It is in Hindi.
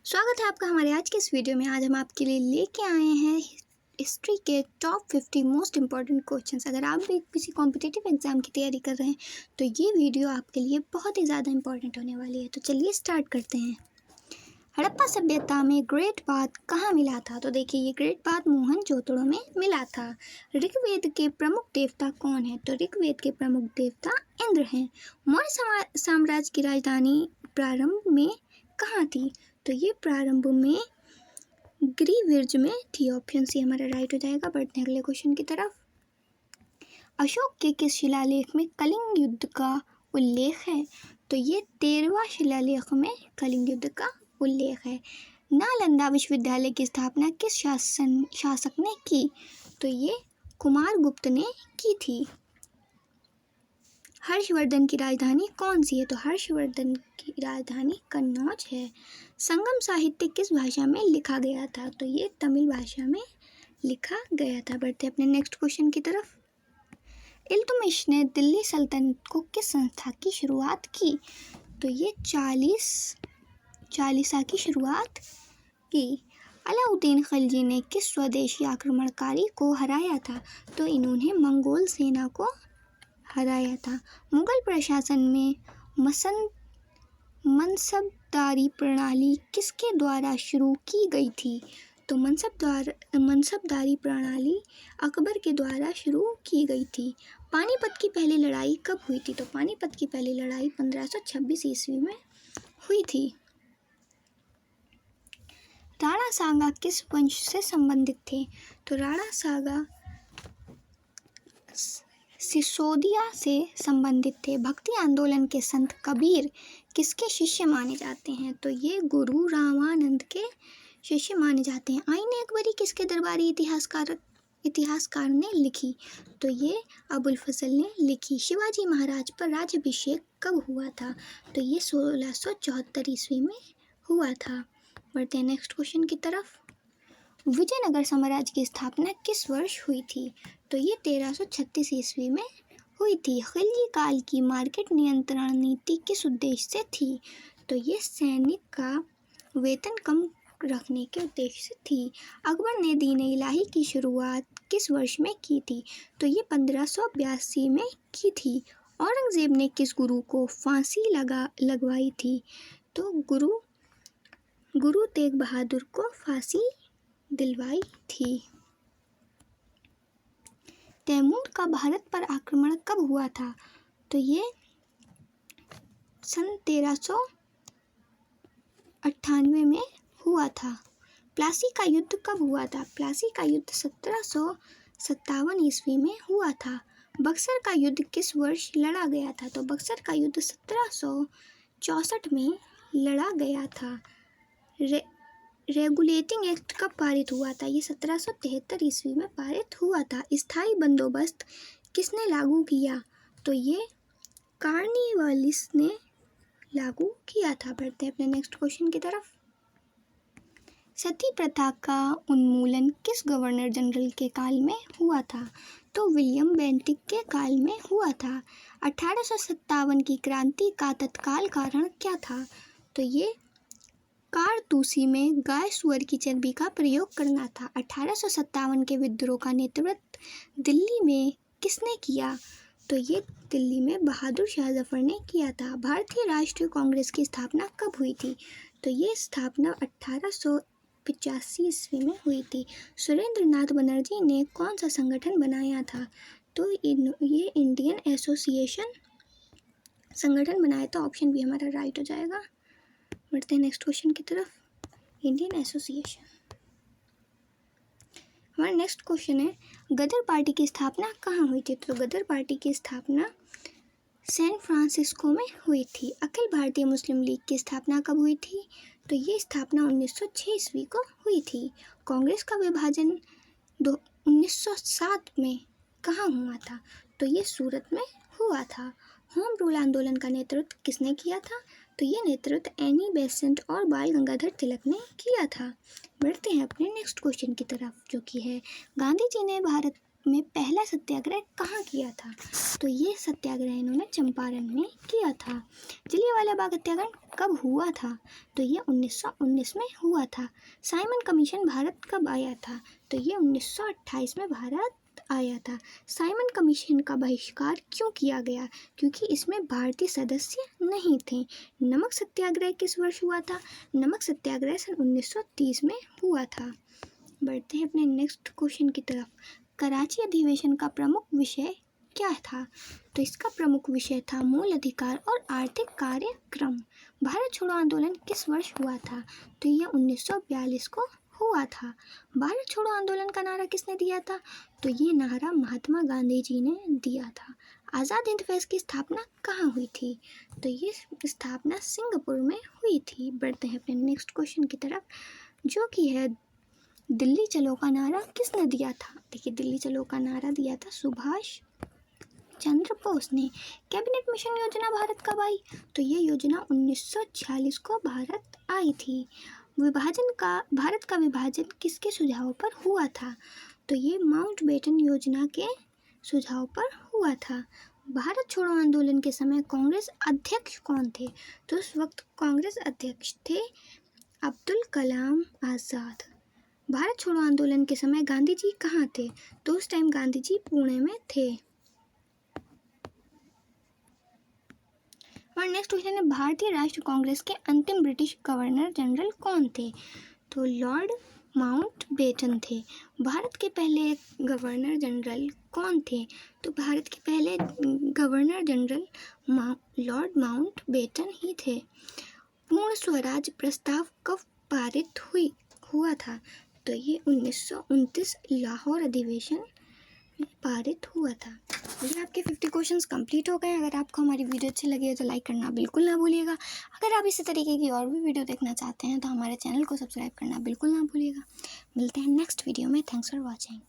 स्वागत है आपका हमारे आज के इस वीडियो में। आज हम आपके लिए लेके आए हैं हिस्ट्री के टॉप 50 मोस्ट इम्पॉर्टेंट क्वेश्चंस। अगर आप भी किसी कॉम्पिटिटिव एग्जाम की तैयारी कर रहे हैं तो ये वीडियो आपके लिए बहुत ही ज़्यादा इम्पॉर्टेंट होने वाली है। तो चलिए स्टार्ट करते हैं। हड़प्पा सभ्यता में ग्रेट बाथ कहाँ मिला था? तो देखिए, ये ग्रेट बाथ मोहनजोदड़ो में मिला था। ऋग्वेद के प्रमुख देवता कौन है? तो ऋग्वेद के प्रमुख देवता इंद्र हैं। मौर्य साम्राज्य की राजधानी प्रारंभ में कहाँ थी? तो ये प्रारंभ में गिरिविर्ज में थी। ऑप्शन सी हमारा राइट हो जाएगा। बढ़ते हैं अगले क्वेश्चन की तरफ। अशोक के किस शिलालेख में कलिंग युद्ध का उल्लेख है? तो ये 13वां शिलालेख में कलिंग युद्ध का उल्लेख है। नालंदा विश्वविद्यालय की स्थापना किस शासक ने की? तो ये कुमारगुप्त ने की थी। हर्षवर्धन की राजधानी कौन सी है? तो हर्षवर्धन की राजधानी कन्नौज है। संगम साहित्य किस भाषा में लिखा गया था? तो ये तमिल भाषा में लिखा गया था। बढ़ते अपने नेक्स्ट क्वेश्चन की तरफ। इल्तुतमिश ने दिल्ली सल्तनत को किस संस्था की शुरुआत की? तो ये चालीसा की शुरुआत की। अलाउद्दीन खिलजी ने किस स्वदेशी आक्रमणकारी को हराया था? तो इन्होंने मंगोल सेना को हराया था। मुगल प्रशासन में मनसबदारी प्रणाली किसके द्वारा शुरू की गई थी? तो मनसबदारी प्रणाली अकबर के द्वारा शुरू की गई थी। पानीपत की पहली लड़ाई कब हुई थी? तो पानीपत की पहली लड़ाई 1526 ईस्वी में हुई थी। राणा सागा किस वंश से संबंधित थे? तो राणा सागा सिसोदिया से संबंधित थे। भक्ति आंदोलन के संत कबीर किसके शिष्य माने जाते हैं? तो ये गुरु रामानंद के शिष्य माने जाते हैं। आईने अकबरी किसके दरबारी इतिहासकार ने लिखी? तो ये अबुल फजल ने लिखी। शिवाजी महाराज पर राज्याभिषेक कब हुआ था? तो ये 1674 ईस्वी में हुआ था। बढ़ते हैं नेक्स्ट क्वेश्चन की तरफ। विजयनगर साम्राज्य की स्थापना किस वर्ष हुई थी? तो ये 1336 ईस्वी में हुई थी। खिलजी काल की मार्केट नियंत्रण नीति किस उद्देश्य से थी? तो ये सैनिक का वेतन कम रखने के उद्देश्य से थी। अकबर ने दीन इलाही की शुरुआत किस वर्ष में की थी? तो ये 1582 में की थी। औरंगजेब ने किस गुरु को फांसी लगवाई थी? तो गुरु तेग बहादुर को फांसी दिलवाई थी। तैमूर का भारत पर आक्रमण कब हुआ था? तो ये सन 1398 में हुआ था। प्लासी का युद्ध कब हुआ था? प्लासी का युद्ध 1757 ईस्वी में हुआ था। बक्सर का युद्ध किस वर्ष लड़ा गया था? तो बक्सर का युद्ध 1764 में लड़ा गया था। रेगुलेटिंग एक्ट कब पारित हुआ था? ये 1773 ईस्वी में पारित हुआ था। स्थायी बंदोबस्त किसने लागू किया? तो ये कार्नवालिस ने लागू किया था। बढ़ते हैं अपने नेक्स्ट क्वेश्चन की तरफ। सती प्रथा का उन्मूलन किस गवर्नर जनरल के काल में हुआ था? तो विलियम बेंटिक के काल में हुआ था। 1857 की क्रांति का तत्काल कारण क्या था? तो ये कारतूसी में गाय सुअर की चर्बी का प्रयोग करना था। 1857 के विद्रोह का नेतृत्व दिल्ली में किसने किया? तो ये दिल्ली में बहादुर शाह जफर ने किया था। भारतीय राष्ट्रीय कांग्रेस की स्थापना कब हुई थी? तो ये स्थापना 1885 ईस्वी में हुई थी। सुरेंद्र नाथ बनर्जी ने कौन सा संगठन बनाया था? तो ये इंडियन एसोसिएशन संगठन बनाया था। ऑप्शन बी हमारा राइट हो जाएगा। बढ़ते हैं नेक्स्ट क्वेश्चन की तरफ। Indian association. हमारा नेक्स्ट क्वेश्चन है, गदर पार्टी की स्थापना कहाँ हुई थी? तो गदर पार्टी की स्थापना सैन फ्रांसिस्को में हुई थी। अखिल भारतीय मुस्लिम लीग की स्थापना कब हुई थी? तो ये स्थापना 1906 ईस्वी को हुई थी। कांग्रेस का विभाजन 1907 में कहाँ हुआ था? तो ये सूरत में हुआ था। होम रूल आंदोलन का नेतृत्व किसने किया था? तो ये नेतृत्व एनी बेसेंट और बाल गंगाधर तिलक ने किया था। बढ़ते हैं अपने नेक्स्ट क्वेश्चन की तरफ, जो कि है, गांधी जी ने में पहला सत्याग्रह कहाँ किया था? तो ये सत्याग्रह इन्होंने चंपारण में किया था। जलियांवाला बाग हत्याकांड कब हुआ था? तो ये 1919 में हुआ था। साइमन कमीशन भारत कब आया था? तो ये 1928 में भारत आया था। साइमन कमीशन का बहिष्कार क्यों किया गया? क्योंकि इसमें भारतीय सदस्य नहीं थे। नमक सत्याग्रह किस वर्ष हुआ था? नमक सत्याग्रह सन 1930 में हुआ था। बढ़ते हैं अपने नेक्स्ट क्वेश्चन की तरफ। कराची अधिवेशन का प्रमुख विषय क्या था? तो इसका प्रमुख विषय था मूल अधिकार और आर्थिक कार्यक्रम। भारत छोड़ो आंदोलन किस वर्ष हुआ था? तो यह 1942 को हुआ था। भारत छोड़ो आंदोलन का नारा किसने दिया था? तो ये नारा महात्मा गांधी जी ने दिया था। आज़ाद हिंद फौज की स्थापना कहाँ हुई थी? तो ये स्थापना सिंगापुर में हुई थी। बढ़ते हैं अपने नेक्स्ट क्वेश्चन की तरफ, जो कि है दिल्ली चलो का नारा किसने दिया था? देखिए, दिल्ली चलो का नारा दिया था सुभाष चंद्र बोस ने। कैबिनेट मिशन योजना भारत कब आई? तो ये योजना 1946 को भारत आई थी। भारत का विभाजन किसके सुझाव पर हुआ था? तो ये माउंटबेटन योजना के सुझाव पर हुआ था। भारत छोड़ो आंदोलन के समय कांग्रेस अध्यक्ष कौन थे? तो उस वक्त कांग्रेस अध्यक्ष थे अब्दुल कलाम आज़ाद। भारत छोड़ो आंदोलन के समय गांधी जी कहाँ थे? तो उस टाइम गांधी जी पुणे में थे। और नेक्स्ट क्वेश्चन है, भारतीय राष्ट्रीय कांग्रेस के अंतिम ब्रिटिश गवर्नर जनरल कौन थे? तो लॉर्ड माउंटबेटन थे। भारत के पहले गवर्नर जनरल कौन थे? तो भारत के पहले गवर्नर जनरल लॉर्ड माउंटबेटन ही थे। पूर्ण स्वराज प्रस्ताव कब पारित हुआ था? तो ये 1929 लाहौर अधिवेशन में पारित हुआ था। ये आपके 50 क्वेश्चंस कंप्लीट हो गए। अगर आपको हमारी वीडियो अच्छी लगी है तो लाइक करना बिल्कुल ना भूलिएगा। अगर आप इसी तरीके की और भी वीडियो देखना चाहते हैं तो हमारे चैनल को सब्सक्राइब करना बिल्कुल ना भूलिएगा। मिलते हैं नेक्स्ट वीडियो में। Thanks for watching.